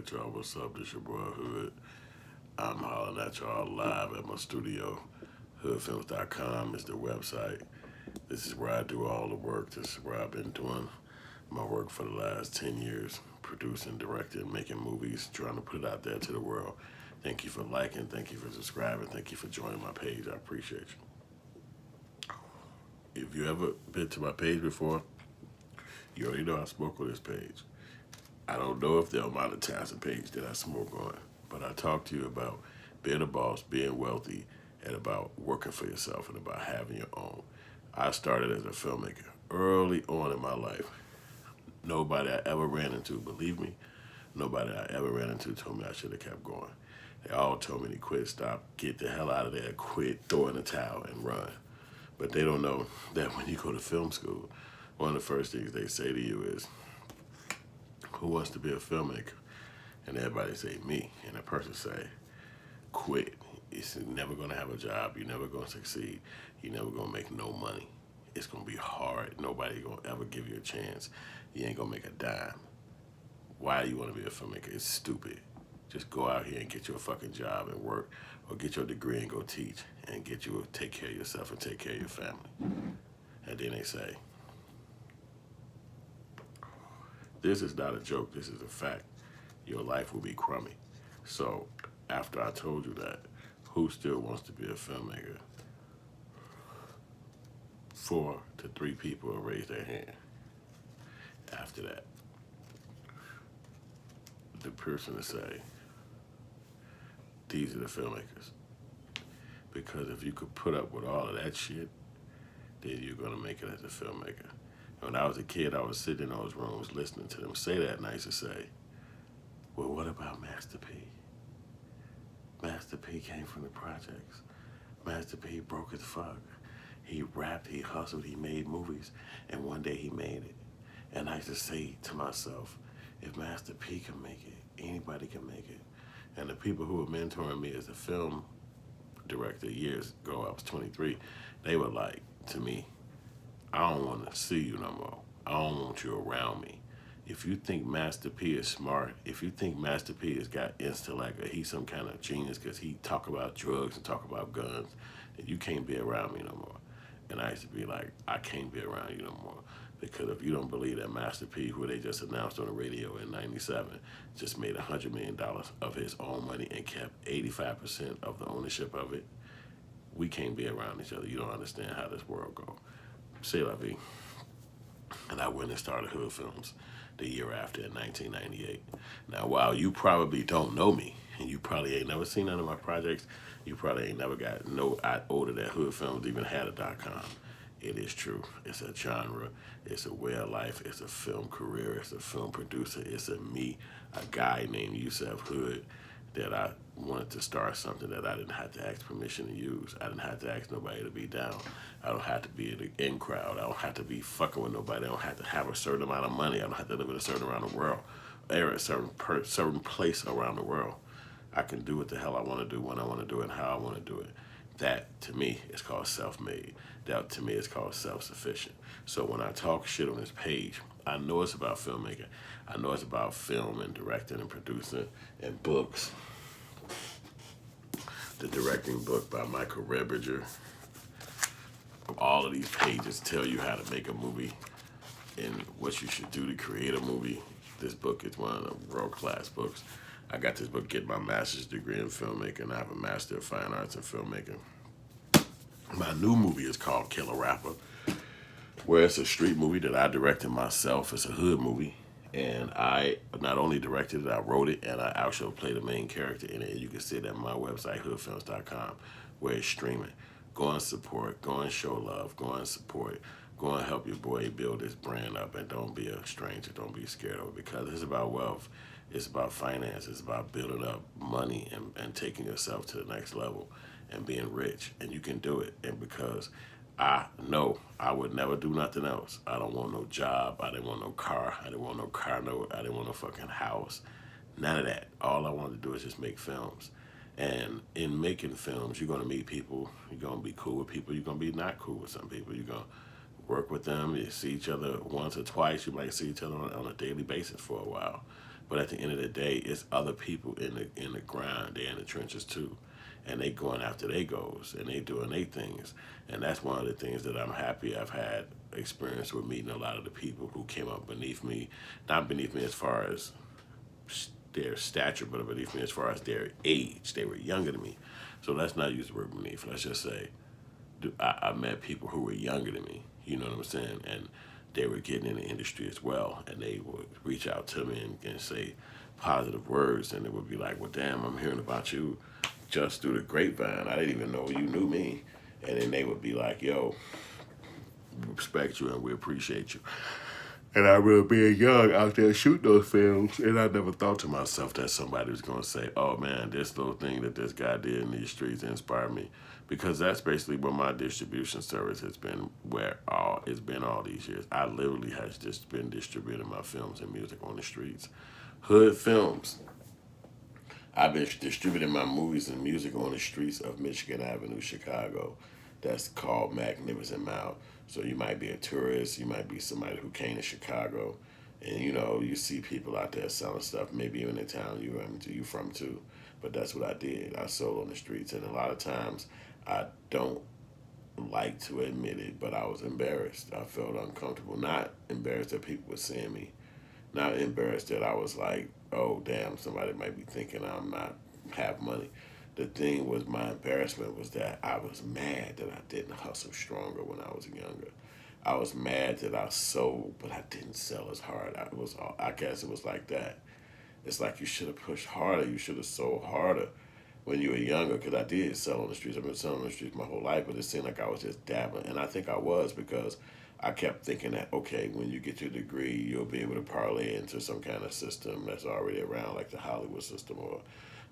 Alright, y'all, what's up? This your boy Hood. I'm hollering at y'all live at my studio. Hoodfilms.com is the website. This is where I do all the work. This is where I've been doing my work for the last 10 years, producing, directing, making movies, trying to put it out there to the world. Thank you for liking, thank you for subscribing, thank you for joining my page. I appreciate you. If you ever been to my page before, you already know I smoke on this page. I don't know if they'll monetize the page that I smoke on, but I talk to you about being a boss, being wealthy, and about working for yourself and about having your own. I started as a filmmaker early on in my life. Nobody I ever ran into, believe me, nobody I ever ran into told me I should have kept going. They all told me to quit, stop, get the hell out of there, quit, throw in the towel, and run. But they don't know that when you go to film school, one of the first things they say to you is, who wants to be a filmmaker? And everybody say, me. And the person say, quit. It's never gonna have a job. You're never gonna succeed. You're never gonna make no money. It's gonna be hard. Nobody gonna ever give you a chance. You ain't gonna make a dime. Why do you wanna be a filmmaker? It's stupid. Just go out here and get you a fucking job and work, or get your degree and go teach, and get you take care of yourself and take care of your family. And then they say, this is not a joke, this is a fact. Your life will be crummy. So after I told you that, who still wants to be a filmmaker? 4 to 3 people will raise their hand. After that, the person will say, these are the filmmakers. Because if you could put up with all of that shit, then you're gonna make it as a filmmaker. When I was a kid, I was sitting in those rooms listening to them say that, and I used to say, well, what about Master P? Master P came from the projects. Master P broke as fuck. He rapped, he hustled, he made movies, and one day he made it. And I used to say to myself, if Master P can make it, anybody can make it. And the people who were mentoring me as a film director years ago, I was 23, they were like, to me, I don't want to see you no more. I don't want you around me. If you think Master P is smart, if you think Master P has got intellect, or he's some kind of genius because he talk about drugs and talk about guns, then you can't be around me no more. And I used to be like, I can't be around you no more. Because if you don't believe that Master P, who they just announced on the radio in '97, just made $100 million of his own money and kept 85% of the ownership of it, we can't be around each other. You don't understand how this world goes. C'est la vie. And I went and started Hood Films the year after in 1998. Now, while you probably don't know me, and you probably ain't never seen none of my projects, you probably ain't never got no iota that Hood Films even had a .com. It is true. It's a genre. It's a way of life. It's a film career. It's a film producer. It's a me, a guy named Yusef Hood, that I wanted to start something that I didn't have to ask permission to use. I didn't have to ask nobody to be down. I don't have to be in the in crowd. I don't have to be fucking with nobody. I don't have to have a certain amount of money. I don't have to live in a certain around the world, or a certain place around the world. I can do what the hell I want to do, when I want to do it, and how I want to do it. That, to me, is called self-made. That, to me, is called self-sufficient. So when I talk shit on this page, I know it's about filmmaking. I know it's about film and directing and producing and books. The directing book by Michael Rebridger. All of these pages tell you how to make a movie and what you should do to create a movie. This book is one of the world-class books. I got this book getting my master's degree in filmmaking. I have a master of fine arts in filmmaking. My new movie is called Killer Rapper, where it's a street movie that I directed myself. It's a hood movie. And I not only directed it, I wrote it, and I actually played the main character in it. You can see it at my website, hoodfilms.com, where it's streaming. Go and support, go and show love, go and support, go and help your boy build his brand up, and don't be a stranger, don't be scared of it, because it's about wealth, it's about finance, it's about building up money and taking yourself to the next level and being rich, and you can do it. And because I know I would never do nothing else. I don't want no job. I didn't want no car. I didn't want no car note. I didn't want no fucking house. None of that. All I wanted to do is just make films. And in making films, you're going to meet people. You're going to be cool with people. You're going to be not cool with some people. You're going to work with them. You see each other once or twice. You might see each other on a daily basis for a while. But at the end of the day, it's other people in the grind. They're in the trenches too, and they going after their goals and they doing their things. And that's one of the things that I'm happy I've had experience with, meeting a lot of the people who came up beneath me, not beneath me as far as their stature, but beneath me as far as their age. They were younger than me. So let's not use the word beneath. Let's just say I met people who were younger than me. You know what I'm saying? And they were getting in the industry as well. And they would reach out to me and say positive words. And it would be like, well, damn, I'm hearing about you just through the grapevine. I didn't even know you knew me. And then they would be like, yo, we respect you and we appreciate you. And I remember being young out there shooting those films, and I never thought to myself that somebody was going to say, oh man, this little thing that this guy did in these streets inspired me. Because that's basically what my distribution service has been, it's been all these years. I literally has just been distributing my films and music on the streets. Hood Films. I've been distributing my movies and music on the streets of Michigan Avenue, Chicago. That's called Magnificent Mile. So you might be a tourist, you might be somebody who came to Chicago, and you see people out there selling stuff, maybe even in town you from too. But that's what I did. I sold on the streets, and a lot of times I don't like to admit it, but I was embarrassed. I felt uncomfortable. Not embarrassed that people were seeing me. Not embarrassed that I was like, oh damn, somebody might be thinking I'm not have money. The thing was, my embarrassment was that I was mad that I didn't hustle stronger when I was younger. I was mad that I sold, but I didn't sell as hard. I guess it was like that. It's like you should have pushed harder. You should have sold harder when you were younger, because I did sell on the streets. I've been selling on the streets my whole life, but it seemed like I was just dabbling. And I think I was, because I kept thinking that, okay, when you get your degree, you'll be able to parlay into some kind of system that's already around, like the Hollywood system or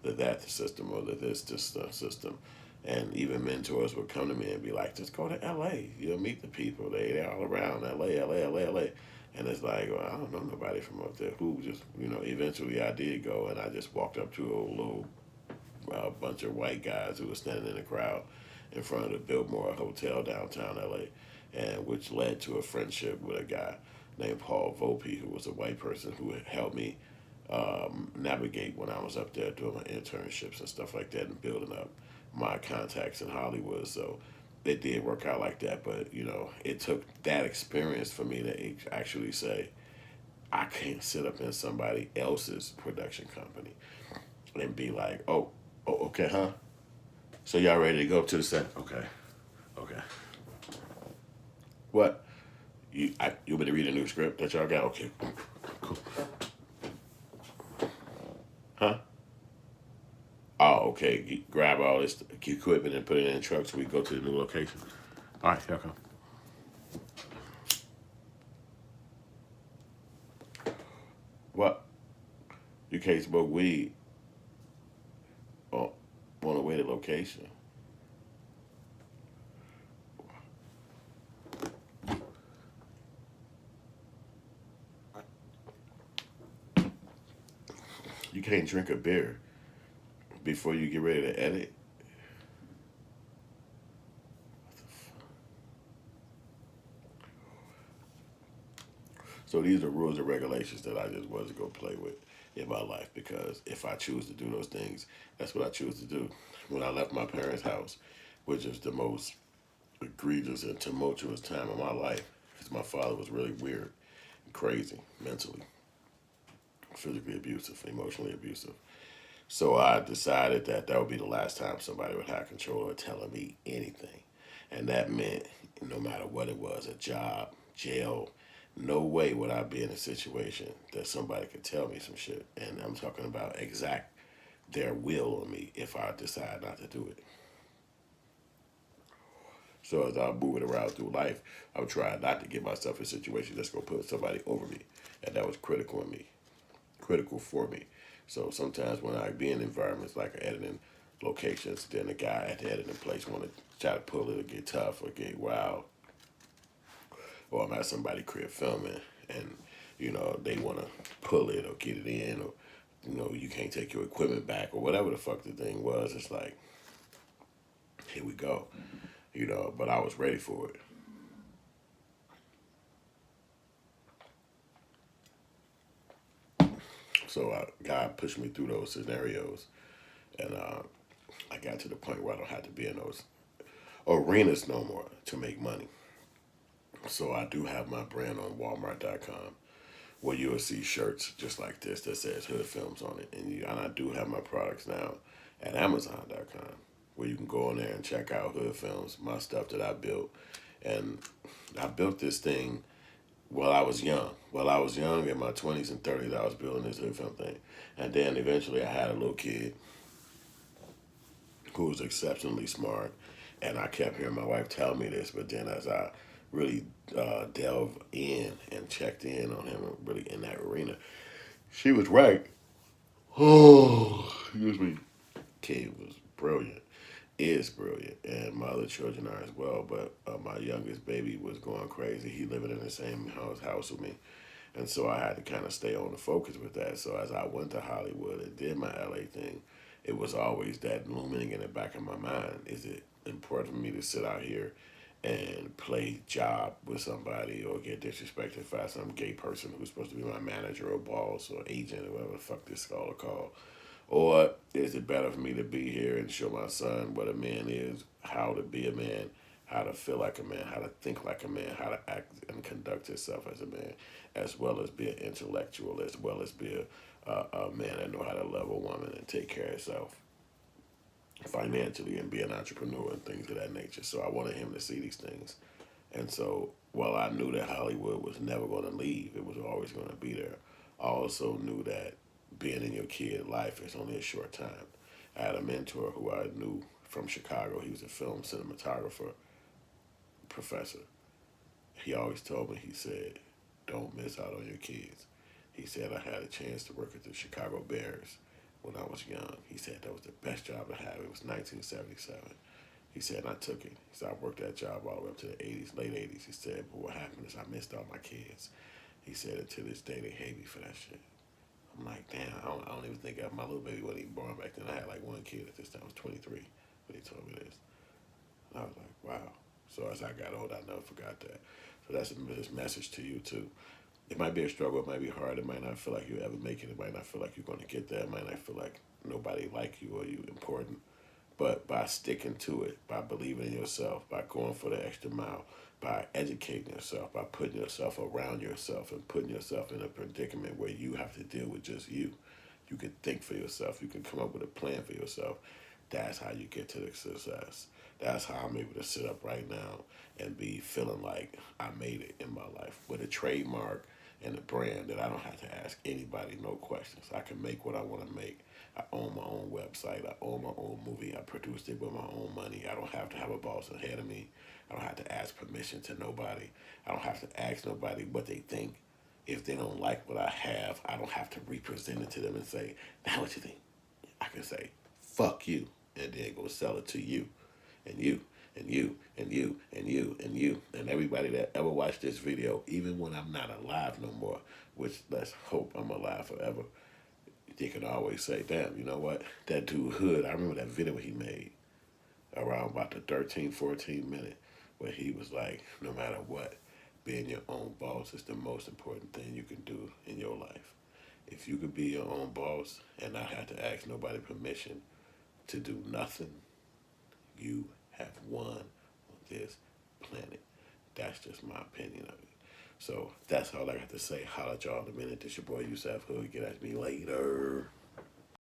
the that system or the this system. And even mentors would come to me and be like, just go to LA. You'll meet the people. They're all around LA. And it's like, well, I don't know nobody from up there. Who just, eventually I did go, and I just walked up to a little bunch of white guys who were standing in the crowd in front of the Biltmore Hotel downtown LA, and which led to a friendship with a guy named Paul Volpe, who was a white person who had helped me navigate when I was up there doing my internships and stuff like that and building up my contacts in Hollywood. So it did work out like that, but it took that experience for me to actually say, I can't sit up in somebody else's production company and be like, oh, okay, huh? So y'all ready to go up to the set? Okay. What? You want me to read a new script that y'all got? Okay, cool. Huh? Oh, okay. Grab all this equipment and put it in the truck so we go to the new location. All right, y'all come. What? You can't smoke weed on a way to location. You can't drink a beer before you get ready to edit. So these are rules and regulations that I just wasn't going to play with in my life, because if I choose to do those things, that's what I choose to do. When I left my parents' house, which is the most egregious and tumultuous time of my life, because my father was really weird and crazy mentally, physically abusive, emotionally abusive. So I decided that that would be the last time somebody would have control of telling me anything. And that meant no matter what it was, a job, jail, no way would I be in a situation that somebody could tell me some shit. And I'm talking about exact their will on me if I decide not to do it. So as I'm moving around through life, I'm trying not to get myself in a situation that's going to put somebody over me. And that was critical in me, critical for me. So sometimes when I be in environments like editing locations, then the guy at the editing place want to try to pull it or get tough or get wild. Or I'm at somebody's crib filming and, they want to pull it or get it in, or, you can't take your equipment back or whatever the fuck the thing was. It's like, here we go, but I was ready for it. So God pushed me through those scenarios, and I got to the point where I don't have to be in those arenas no more to make money. So I do have my brand on Walmart.com, where you'll see shirts just like this that says Hood Films on it, and I do have my products now at Amazon.com, where you can go on there and check out Hood Films, my stuff that I built, and I built this thing while I was young. While I was young in my 20s and 30s, I was building this Hood Film thing, and then eventually I had a little kid who was exceptionally smart, and I kept hearing my wife tell me this, but then as I really delved in and checked in on him, really in that arena, she was right. Oh, excuse me. Kid was brilliant, is brilliant, and my other children are as well. But my youngest baby was going crazy. He living in the same house with me, and so I had to kind of stay on the focus with that. So as I went to Hollywood and did my LA thing, it was always that looming in the back of my mind. Is it important for me to sit out here and play job with somebody or get disrespected by some gay person who's supposed to be my manager or boss or agent or whatever the fuck this scholar called? Or is it better for me to be here and show my son what a man is, how to be a man, how to feel like a man, how to think like a man, how to act and conduct himself as a man, as well as be an intellectual, as well as be a man that know how to love a woman and take care of himself financially and be an entrepreneur and things of that nature. So I wanted him to see these things. And so while I knew that Hollywood was never going to leave, it was always going to be there, I also knew that being in your kid's life is only a short time. I had a mentor who I knew from Chicago. He was a film cinematographer professor. He always told me, he said, don't miss out on your kids. He said, I had a chance to work at the Chicago Bears when I was young. He said that was the best job to have. It was 1977. He said, and I took it. He said, I worked that job all the way up to the 80s, late 80s. He said, but what happened is I missed all my kids. He said, and to this day, they hate me for that shit. I'm like, damn, I don't even think my little baby wasn't even born back then. I had like one kid at this time. I was 23 when he told me this. And I was like, wow. So as I got older, I never forgot that. So that's this message to you, too. It might be a struggle. It might be hard. It might not feel like you ever make it. It might not feel like you're going to get there. It might not feel like nobody like you or you important. But by sticking to it, by believing in yourself, by going for the extra mile, by educating yourself, by putting yourself around yourself and putting yourself in a predicament where you have to deal with just you. You can think for yourself. You can come up with a plan for yourself. That's how you get to the success. That's how I'm able to sit up right now and be feeling like I made it in my life with a trademark and a brand that I don't have to ask anybody no questions. I can make what I want to make. I own my own website. I own my own movie. I produced it with my own money. I don't have to have a boss ahead of me. I don't have to ask permission to nobody. I don't have to ask nobody what they think. If they don't like what I have, I don't have to represent it to them and say, now what you think? I can say, fuck you, and then go sell it to you, and you, and you, and you, and you, and you, and everybody that ever watched this video, even when I'm not alive no more, which let's hope I'm alive forever, they can always say, damn, you know what? That dude Hood, I remember that video he made around about the 13, 14 minute where he was like, no matter what, being your own boss is the most important thing you can do in your life. If you could be your own boss and not have to ask nobody permission to do nothing, you have won on this planet. That's just my opinion of it. So that's all I got to say. Holla at y'all in a minute. This your boy Yusef Hood. Get at me later.